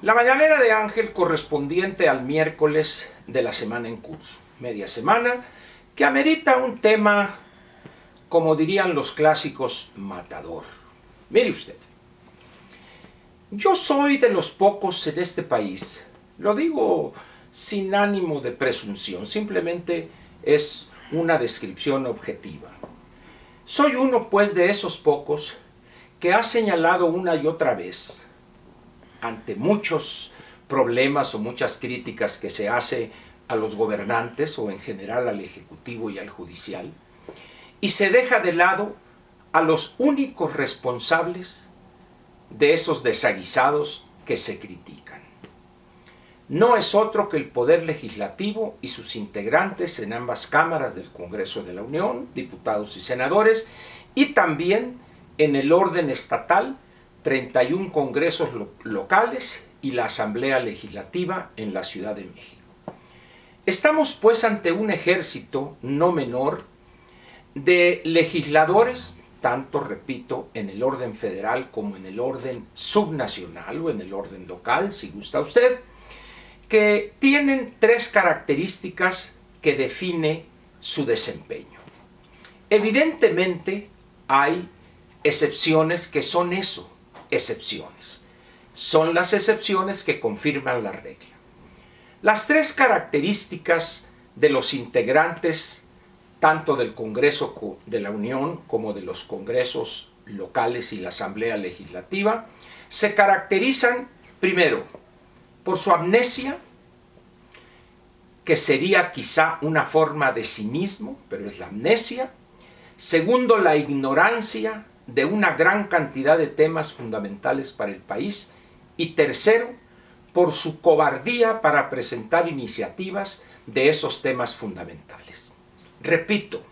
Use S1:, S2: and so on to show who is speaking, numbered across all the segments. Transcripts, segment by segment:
S1: La mañanera de Ángel correspondiente al miércoles de la semana en curso, media semana, que amerita un tema, como dirían los clásicos, matador. Mire usted, yo soy de los pocos en este país, lo digo sin ánimo de presunción, simplemente es una descripción objetiva. Soy uno, pues, de esos pocos que ha señalado una y otra vez, ante muchos problemas o muchas críticas que se hace a los gobernantes o en general al Ejecutivo y al Judicial, y se deja de lado a los únicos responsables de esos desaguisados que se critican. No es otro que el Poder Legislativo y sus integrantes en ambas cámaras del Congreso de la Unión, diputados y senadores, y también en el orden estatal, 31 congresos locales y la Asamblea Legislativa en la Ciudad de México. Estamos pues ante un ejército no menor de legisladores, tanto, repito, en el orden federal como en el orden subnacional o en el orden local, si gusta usted, que tienen tres características que define su desempeño. Evidentemente hay excepciones que son eso, excepciones. Son las excepciones que confirman la regla. Las tres características de los integrantes tanto del Congreso de la Unión como de los congresos locales y la Asamblea Legislativa se caracterizan, primero, por su amnesia, que sería quizá una forma de cinismo, pero es la amnesia. Segundo, la ignorancia de una gran cantidad de temas fundamentales para el país. Y tercero, por su cobardía para presentar iniciativas de esos temas fundamentales. Repito,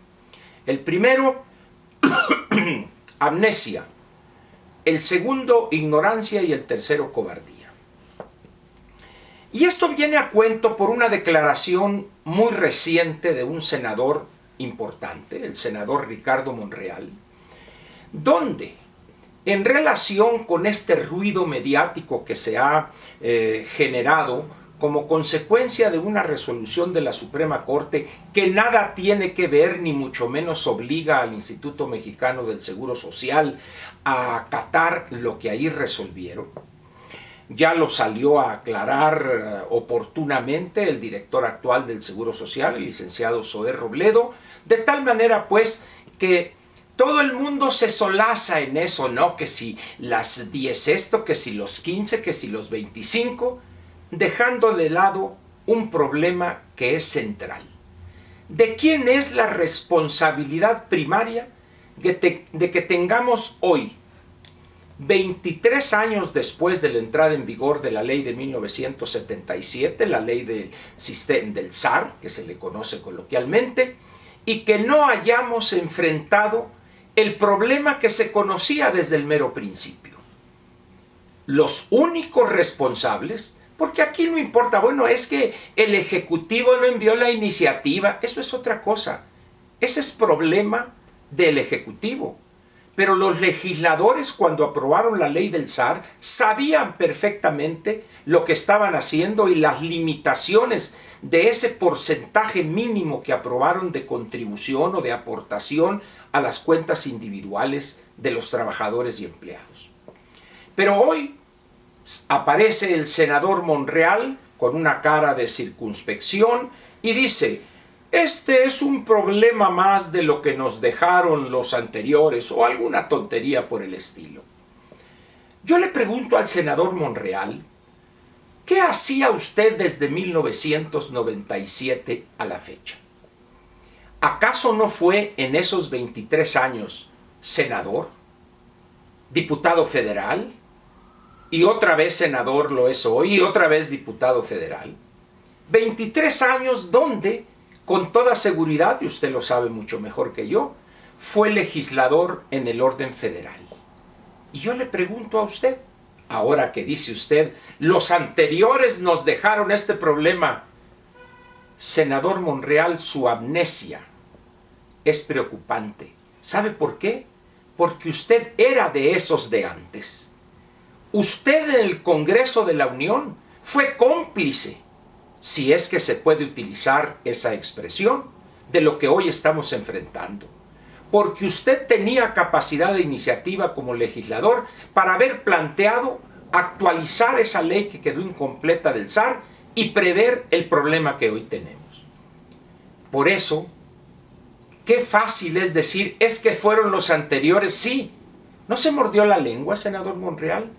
S1: el primero, amnesia. El segundo, ignorancia, y el tercero, cobardía. Y esto viene a cuento por una declaración muy reciente de un senador importante, el senador Ricardo Monreal, donde en relación con este ruido mediático que se ha generado como consecuencia de una resolución de la Suprema Corte que nada tiene que ver ni mucho menos obliga al Instituto Mexicano del Seguro Social a acatar lo que ahí resolvieron, ya lo salió a aclarar oportunamente el director actual del Seguro Social, el licenciado Zoé Robledo, de tal manera pues que todo el mundo se solaza en eso, ¿no? Que si las 10 esto, que si los 15, que si los 25, dejando de lado un problema que es central. ¿De quién es la responsabilidad primaria de que tengamos hoy, 23 años después de la entrada en vigor de la ley de 1977, la ley del SAR, que se le conoce coloquialmente, y que no hayamos enfrentado el problema que se conocía desde el mero principio? Los únicos responsables, porque aquí no importa, bueno, es que el Ejecutivo no envió la iniciativa, eso es otra cosa, ese es problema del Ejecutivo. Pero los legisladores, cuando aprobaron la ley del SAR, sabían perfectamente lo que estaban haciendo y las limitaciones de ese porcentaje mínimo que aprobaron de contribución o de aportación a las cuentas individuales de los trabajadores y empleados. Pero hoy aparece el senador Monreal con una cara de circunspección y dice: este es un problema más de lo que nos dejaron los anteriores, o alguna tontería por el estilo. Yo le pregunto al senador Monreal, ¿qué hacía usted desde 1997 a la fecha? ¿Acaso no fue en esos 23 años senador, diputado federal, y otra vez senador lo es hoy, y otra vez diputado federal? 23 años donde, con toda seguridad, y usted lo sabe mucho mejor que yo, fue legislador en el orden federal. Y yo le pregunto a usted, ahora que dice usted, los anteriores nos dejaron este problema, senador Monreal, su amnesia es preocupante. ¿Sabe por qué? Porque usted era de esos de antes. Usted en el Congreso de la Unión fue cómplice, si es que se puede utilizar esa expresión, de lo que hoy estamos enfrentando. Porque usted tenía capacidad de iniciativa como legislador para haber planteado actualizar esa ley que quedó incompleta del SAR y prever el problema que hoy tenemos. Por eso, qué fácil es decir, es que fueron los anteriores. Sí, ¿no se mordió la lengua, senador Monreal?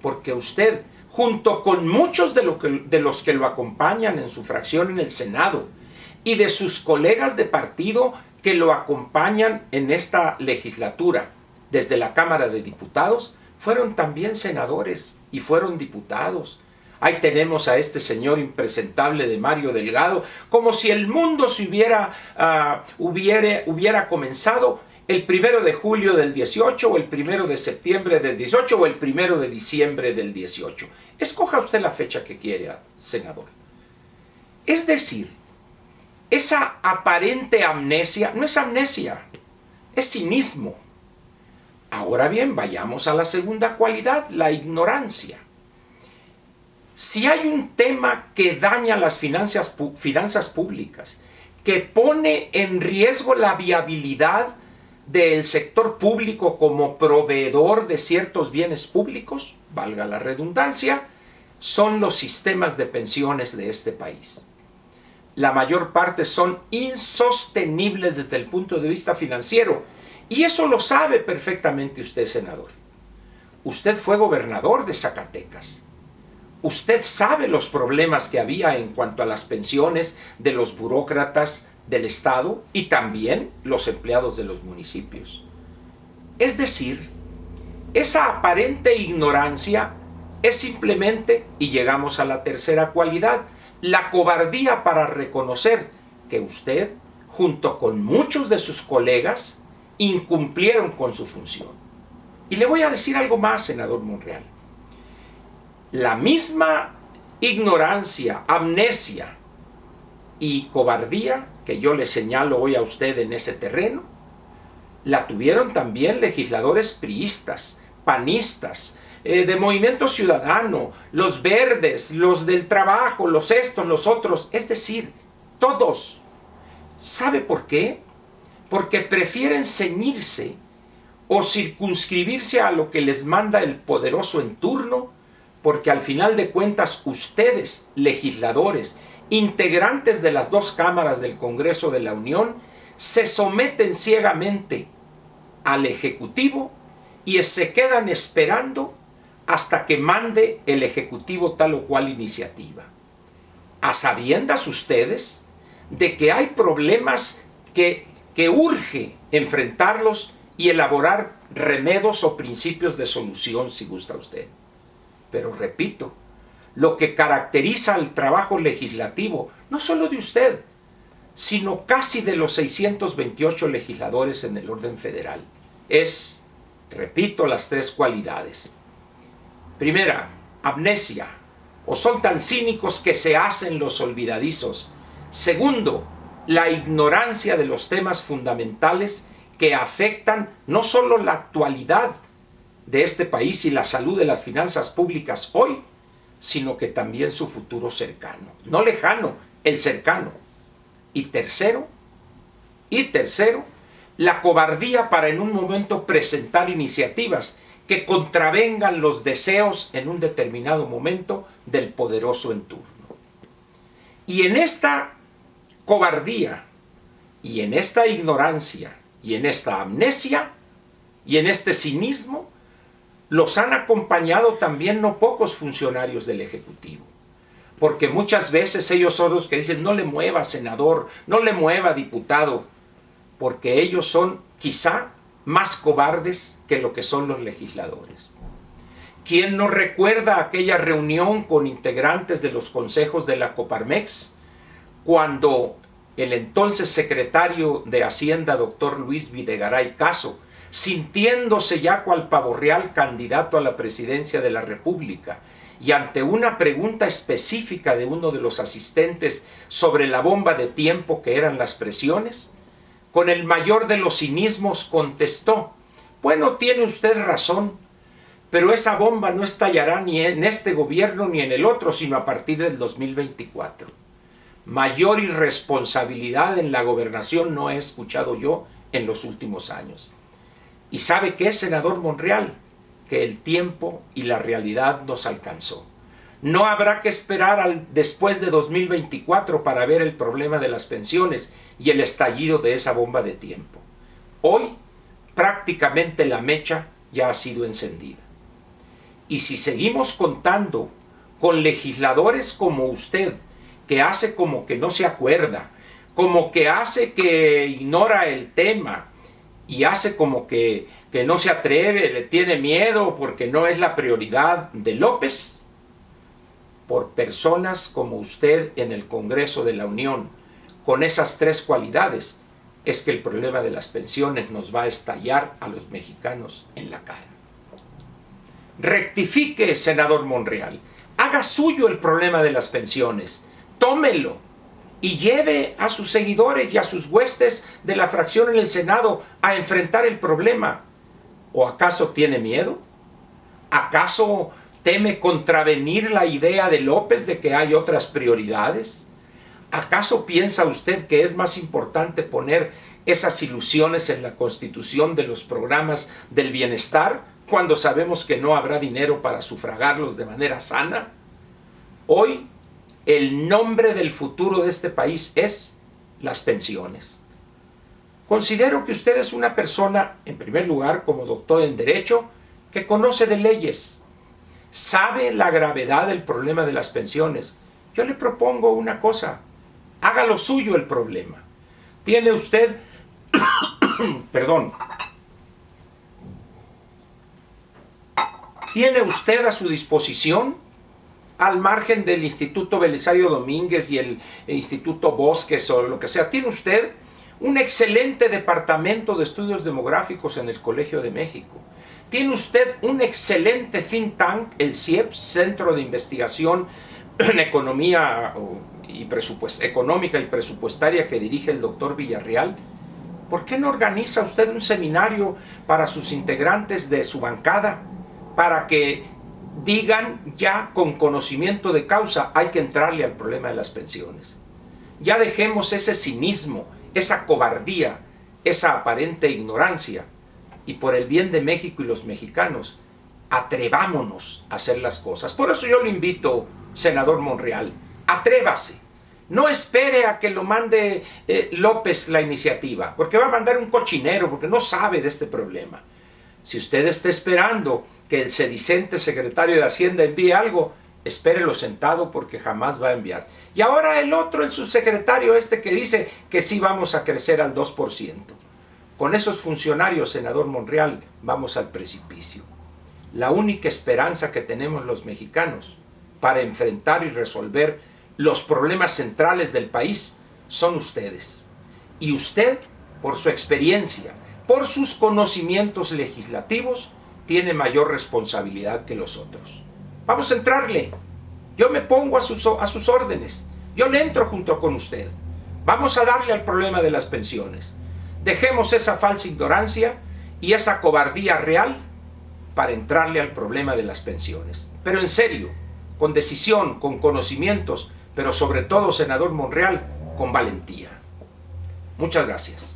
S1: Porque usted, junto con muchos de los que lo acompañan en su fracción en el Senado y de sus colegas de partido que lo acompañan en esta legislatura desde la Cámara de Diputados, fueron también senadores y fueron diputados. Ahí tenemos a este señor impresentable de Mario Delgado, como si el mundo se hubiera comenzado el 1 de julio del 18 o el 1 de septiembre del 18 o el 1 de diciembre del 18. Escoja usted la fecha que quiera, senador. Es decir, esa aparente amnesia no es amnesia, es cinismo. Ahora bien, vayamos a la segunda cualidad, la ignorancia. Si hay un tema que daña las finanzas públicas, que pone en riesgo la viabilidad del sector público como proveedor de ciertos bienes públicos, valga la redundancia, son los sistemas de pensiones de este país. La mayor parte son insostenibles desde el punto de vista financiero, y eso lo sabe perfectamente usted, senador. Usted fue gobernador de Zacatecas. Usted sabe los problemas que había en cuanto a las pensiones de los burócratas del Estado y también los empleados de los municipios. Es decir, esa aparente ignorancia es simplemente, y llegamos a la tercera cualidad, la cobardía para reconocer que usted, junto con muchos de sus colegas, incumplieron con su función. Y le voy a decir algo más, senador Monreal. La misma ignorancia, amnesia y cobardía que yo le señalo hoy a usted en ese terreno, la tuvieron también legisladores priistas, panistas, de Movimiento Ciudadano, los verdes, los del trabajo, los estos, los otros, es decir, todos. ¿Sabe por qué? Porque prefieren ceñirse o circunscribirse a lo que les manda el poderoso en turno, porque al final de cuentas ustedes, legisladores, integrantes de las dos cámaras del Congreso de la Unión, se someten ciegamente al Ejecutivo y se quedan esperando hasta que mande el Ejecutivo tal o cual iniciativa. A sabiendas ustedes de que hay problemas que urge enfrentarlos y elaborar remedios o principios de solución, si gusta usted. Pero repito, lo que caracteriza al trabajo legislativo, no solo de usted, sino casi de los 628 legisladores en el orden federal, es, repito, las tres cualidades. Primera, amnesia, o son tan cínicos que se hacen los olvidadizos. Segundo, la ignorancia de los temas fundamentales que afectan no solo la actualidad de este país y la salud de las finanzas públicas hoy, sino que también su futuro cercano, no lejano, el cercano. Y tercero, la cobardía para en un momento presentar iniciativas que contravengan los deseos en un determinado momento del poderoso en turno. Y en esta cobardía, y en esta ignorancia, y en esta amnesia, y en este cinismo, los han acompañado también no pocos funcionarios del Ejecutivo. Porque muchas veces ellos son los que dicen, no le mueva, senador, no le mueva, diputado, porque ellos son quizá más cobardes que lo que son los legisladores. ¿Quién no recuerda aquella reunión con integrantes de los consejos de la Coparmex, cuando el entonces secretario de Hacienda, doctor Luis Videgaray Caso, sintiéndose ya cual pavorreal candidato a la presidencia de la República, y ante una pregunta específica de uno de los asistentes sobre la bomba de tiempo que eran las presiones, con el mayor de los cinismos contestó, bueno, tiene usted razón, pero esa bomba no estallará ni en este gobierno ni en el otro, sino a partir del 2024. Mayor irresponsabilidad en la gobernación no he escuchado yo en los últimos años. ¿Y sabe qué, senador Monreal? Que el tiempo y la realidad nos alcanzó. No habrá que esperar después de 2024 para ver el problema de las pensiones y el estallido de esa bomba de tiempo. Hoy prácticamente la mecha ya ha sido encendida. Y si seguimos contando con legisladores como usted, que hace como que no se acuerda, como que hace que ignora el tema y hace como que no se atreve, le tiene miedo porque no es la prioridad de López, por personas como usted en el Congreso de la Unión, con esas tres cualidades, es que el problema de las pensiones nos va a estallar a los mexicanos en la cara. Rectifique, senador Monreal, haga suyo el problema de las pensiones, tómelo y lleve a sus seguidores y a sus huestes de la fracción en el Senado a enfrentar el problema. ¿O acaso tiene miedo? ¿Acaso teme contravenir la idea de López de que hay otras prioridades? ¿Acaso piensa usted que es más importante poner esas ilusiones en la constitución de los programas del bienestar cuando sabemos que no habrá dinero para sufragarlos de manera sana? Hoy, el nombre del futuro de este país es las pensiones. Considero que usted es una persona, en primer lugar, como doctor en Derecho, que conoce de leyes, sabe la gravedad del problema de las pensiones. Yo le propongo una cosa, haga lo suyo el problema. Tiene usted, perdón, tiene usted a su disposición, al margen del Instituto Belisario Domínguez y el Instituto Bosques o lo que sea, tiene usted un excelente departamento de estudios demográficos en el Colegio de México. Tiene usted un excelente think tank, el CIEPS, Centro de Investigación en Economía Económica y Presupuestaria, que dirige el doctor Villarreal. ¿Por qué no organiza usted un seminario para sus integrantes de su bancada para que digan ya con conocimiento de causa hay que entrarle al problema de las pensiones? Ya dejemos ese cinismo, esa cobardía, esa aparente ignorancia, y por el bien de México y los mexicanos, atrevámonos a hacer las cosas. Por eso yo le invito, senador Monreal, atrévase. No espere a que lo mande López la iniciativa, porque va a mandar un cochinero, porque no sabe de este problema. Si usted está esperando que el sedicente secretario de Hacienda envíe algo, espérelo sentado porque jamás va a enviar. Y ahora el otro, el subsecretario que dice que sí vamos a crecer al 2%. Con esos funcionarios, senador Monreal, vamos al precipicio. La única esperanza que tenemos los mexicanos para enfrentar y resolver los problemas centrales del país son ustedes. Y usted, por su experiencia, por sus conocimientos legislativos, tiene mayor responsabilidad que los otros. Vamos a entrarle. Yo me pongo a sus órdenes. Yo le entro junto con usted. Vamos a darle al problema de las pensiones. Dejemos esa falsa ignorancia y esa cobardía real para entrarle al problema de las pensiones. Pero en serio, con decisión, con conocimientos, pero sobre todo, senador Monreal, con valentía. Muchas gracias.